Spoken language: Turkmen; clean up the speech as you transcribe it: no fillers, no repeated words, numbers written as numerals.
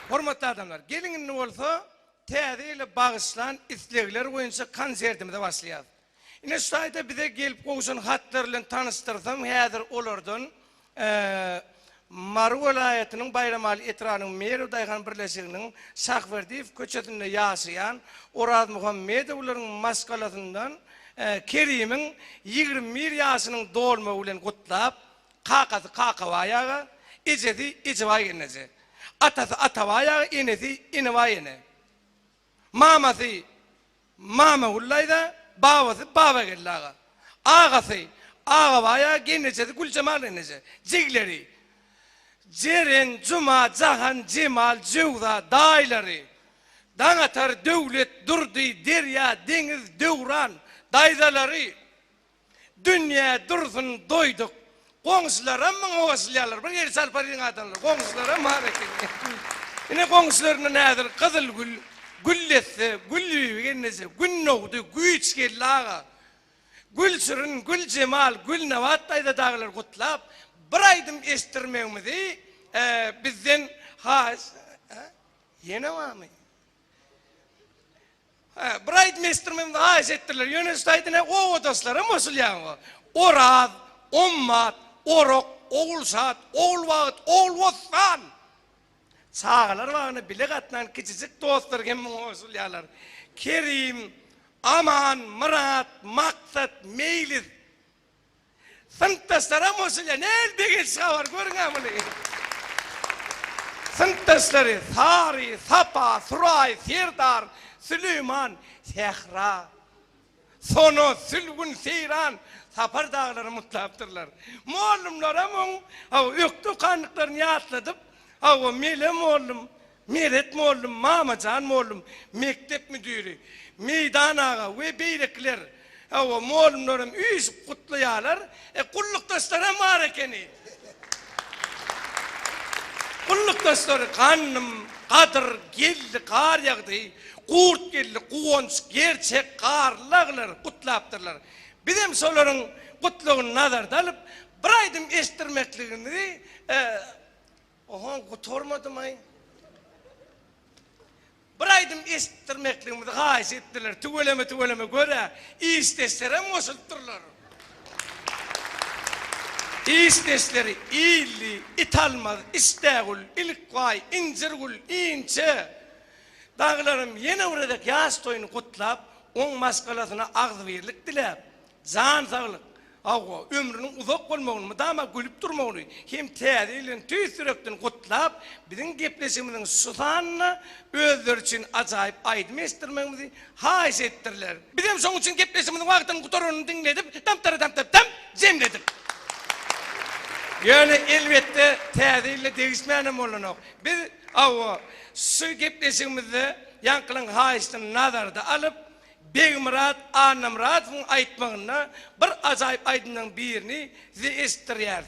Hormatly adamlar, gelin ne olsa täze bağışlan islegler boýunça konsertimizde başlaýar. Ine şu aýda bize gelip goşun hatlar bilen tanıştyrsam, häzir olardan Maru welaýatynyň Bayram-aly Etranyň Meri Daýgan birleşiginiň Şahverdiýew köçesinde ýaşaýan Oraz Muhammedowlaryň maskalasyndan Kerimiň 21 ýaşynyň dolmagy bilen gutlap, kakasy kakawaýaga, ejedi ejwaýyneje. Atasy atawaýaga, enesi inewaýyne. Mamasy mama ullayda, babasy baba gellaga. Agasy agawaýaga, genejedi gulcemalyneje. Jigleri Ceren, Cuma, Cahan, Cemal, Cevda, daýlary, daňatar döwlet, durdy, derya, deňiz, döwran, daýdalary, dünýä dursun doýduk, goňşulara maň owaşlaýarlar, bir ýer salparyň adamlar, goňşulara mareke. Ine goňşularyna nädir? Gyzyl gül, güllesi, güllübi genese, günnowdy, güýçge laga, gülçürün, gül Cemal, gül Nawat daýda daglar gutlap, bir aýdym estirmegmizi bizden has yene wamy? Bir aýdym estirmegmizi has etdiler. Ýöne staýdyna o dostlara mosulýan. Orad, ummat, orok, oğulsat, oğulwagt, oğulwatsan. Çağalar wagtyny bile gatnan kiçijik dostlar hem mosulýarlar. Kerim, aman, murat, maksat, meýlis. Sınıftaşlara mosulya ne elbege çıkar görün amını. Sınıftaşları Sari, Sapa, Suray, Serdar, Süleyman, Sehra, Sono, Sülgün, Seyran, Sapar dağları mutlaptırlar. Muallumlara mı öktü kanlıklarını yatladıp Mele muallum, Meret muallum, Mamacan muallum, mektep müdürü, meydan ağa ve beylikler muallumlarım üç kutlayalar, kulluktaşlara marekeni. Kulluktaşları kanım, kadır, geldi, kar yağdı, kurt geldi, kuvanç, gerçek karlağlar kutlaptırlar. Bizim soların kutluğunu nazarda alıp, bir aydım estirmekliğini, kutormadım ay. Bir aýdym estirmekligimizi gaýys etdiler. Tüweleme göre istesleri mosultdurlar. İstesleri iyli, italmaz, istegul, ilkvay, incirgul, inçe. Dağlarım yine uğradık yaz toyunu kutlap, on maskalasyna agzy berlik dilep, can saglyk, ömrüniň uzak bolmagyny, dama gülüp durmagyny, hem täze tüý sürekden kutlap, biziň gepleşigimiziň susanyny özleri üçin ajaýyp aýdym estirmegimizi haýys etdirler. Biz hem şoň üçin gepleşigimiziň wagtyny gutaryny diňledip, tam jemledik. Ýöne elbetde täze ile degişmänem bolanok. Biz şu gepleşigimizi ýankylyň haýysyny nazarda alyp, Begimrat, Anamrat aýtmagyna bir ajaýyp aýdymdan birini size estirýär.